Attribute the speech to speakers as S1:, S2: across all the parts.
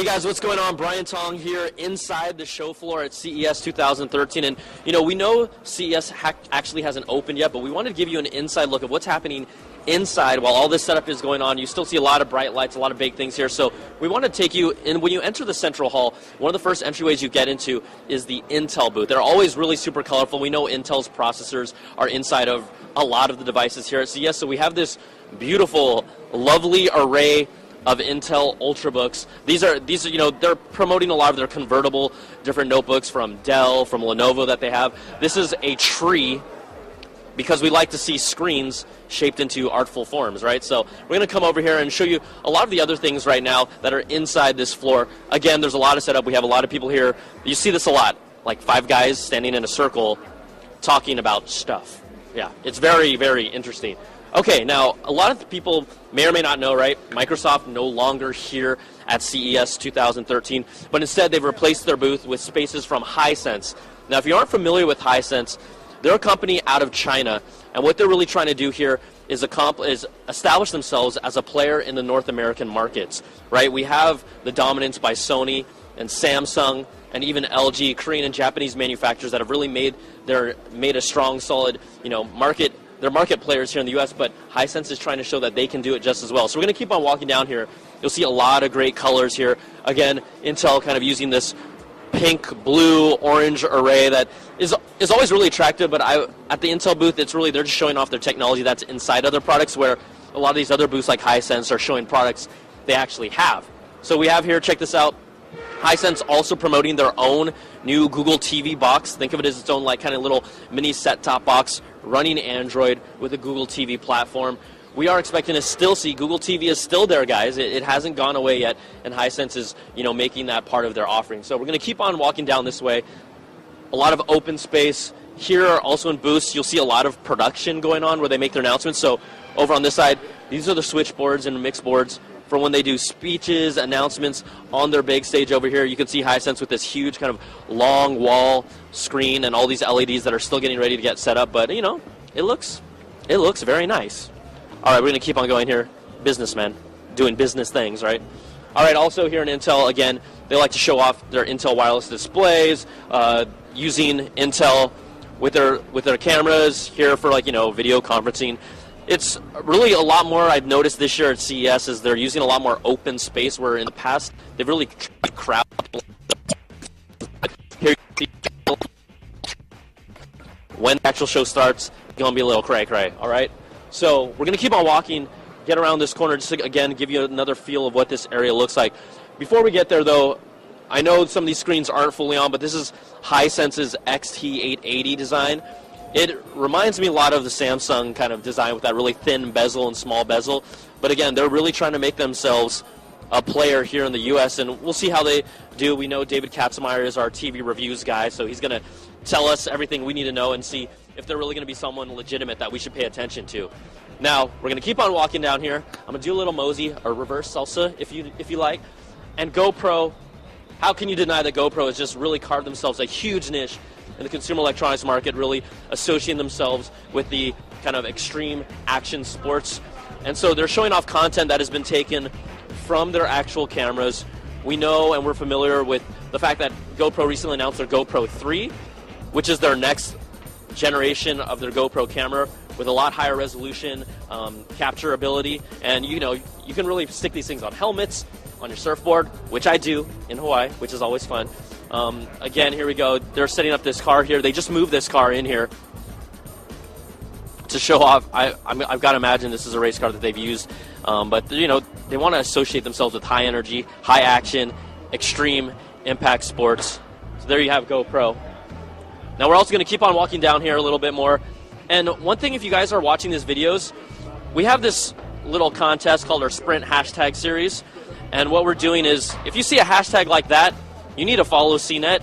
S1: Hey guys, what's going on? Brian Tong here inside the show floor at CES 2013. And we know CES actually hasn't opened yet, but we wanted to give you an inside look of what's happening inside while all this setup is going on. You still see a lot of bright lights, a lot of big things here. So we want to take you in. When you enter the central hall, one of the first entryways you get into is the Intel booth. They're always really super colorful. We know Intel's processors are inside of a lot of the devices here at CES. So we have this beautiful, lovely array of Intel Ultrabooks. These are they're promoting a lot of their convertible different notebooks from Dell, from Lenovo that they have. This is a tree because we like to see screens shaped into artful forms, right? So we're going to come over here and show you a lot of the other things right now that are inside this floor. Again, there's a lot of setup. We have a lot of people here. You see this a lot, like 5 guys standing in a circle talking about stuff. Yeah, it's very, very interesting. Okay, now, a lot of people may or may not know, right? Microsoft no longer here at CES 2013, but instead they've replaced their booth with spaces from Hisense. Now, if you aren't familiar with Hisense, they're a company out of China, and what they're really trying to do here is establish themselves as a player in the North American markets, right? We have the dominance by Sony and Samsung and even LG, Korean and Japanese manufacturers that have really made a strong, solid, market. They're market players here in the U.S., but Hisense is trying to show that they can do it just as well. So we're going to keep on walking down here. You'll see a lot of great colors here. Again, Intel kind of using this pink, blue, orange array that is always really attractive, but at the Intel booth, they're just showing off their technology that's inside other products, where a lot of these other booths like Hisense are showing products they actually have. So we have here, check this out, Hisense also promoting their own new Google TV box. Think of it as its own kind of little mini set-top box running Android with a Google TV platform. We are expecting to still see Google TV is still there, guys. It hasn't gone away yet, and Hisense is making that part of their offering. So we're going to keep on walking down this way. A lot of open space. Here also in booths, you'll see a lot of production going on where they make their announcements. So over on this side, these are the switchboards and mix boards for when they do speeches, announcements on their big stage over here. You can see Hisense with this huge kind of long wall screen and all these LEDs that are still getting ready to get set up. But, it looks very nice. All right, we're going to keep on going here. Businessmen doing business things, right? All right, also here in Intel, again, they like to show off their Intel wireless displays, using Intel with their cameras here for video conferencing. It's really a lot more I've noticed this year at CES is they're using a lot more open space, where in the past they've really crowded. When the actual show starts, it's going to be a little cray-cray, all right? So we're going to keep on walking, get around this corner, just to, again, give you another feel of what this area looks like. Before we get there, though, I know some of these screens aren't fully on, but this is Hisense's XT880 design. It reminds me a lot of the Samsung kind of design with that really thin bezel and small bezel. But again, they're really trying to make themselves a player here in the U.S., and we'll see how they do. We know David Katzenmeyer is our TV reviews guy, so he's going to tell us everything we need to know and see if they're really going to be someone legitimate that we should pay attention to. Now, we're going to keep on walking down here. I'm going to do a little mosey, or reverse salsa, if you like. And GoPro, how can you deny that GoPro has just really carved themselves a huge niche in the consumer electronics market, really associating themselves with the kind of extreme action sports. And so they're showing off content that has been taken from their actual cameras. We know and we're familiar with the fact that GoPro recently announced their GoPro 3, which is their next generation of their GoPro camera with a lot higher resolution, capture ability, and you can really stick these things on helmets, on your surfboard, which I do in Hawaii, which is always fun. Again, here we go. They're setting up this car here. They just moved this car in here to show off. I've got to imagine this is a race car that they've used. But, they want to associate themselves with high energy, high action, extreme impact sports. So there you have GoPro. Now we're also going to keep on walking down here a little bit more. And one thing, if you guys are watching these videos, we have this little contest called our Sprint hashtag series. And what we're doing is, if you see a hashtag like that, you need to follow CNET.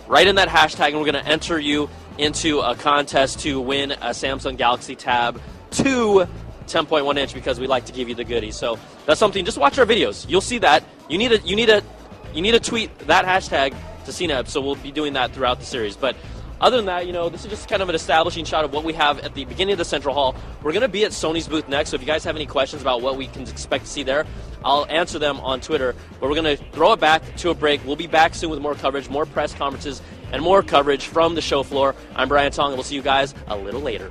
S1: Write in that hashtag, and we're going to enter you into a contest to win a Samsung Galaxy Tab 2 10.1 inch, because we like to give you the goodies. So that's something. Just watch our videos. You'll see that. You need to tweet that hashtag to CNET. So we'll be doing that throughout the series. But other than that, this is just kind of an establishing shot of what we have at the beginning of the Central Hall. We're going to be at Sony's booth next, so if you guys have any questions about what we can expect to see there, I'll answer them on Twitter. But we're going to throw it back to a break. We'll be back soon with more coverage, more press conferences, and more coverage from the show floor. I'm Brian Tong, and we'll see you guys a little later.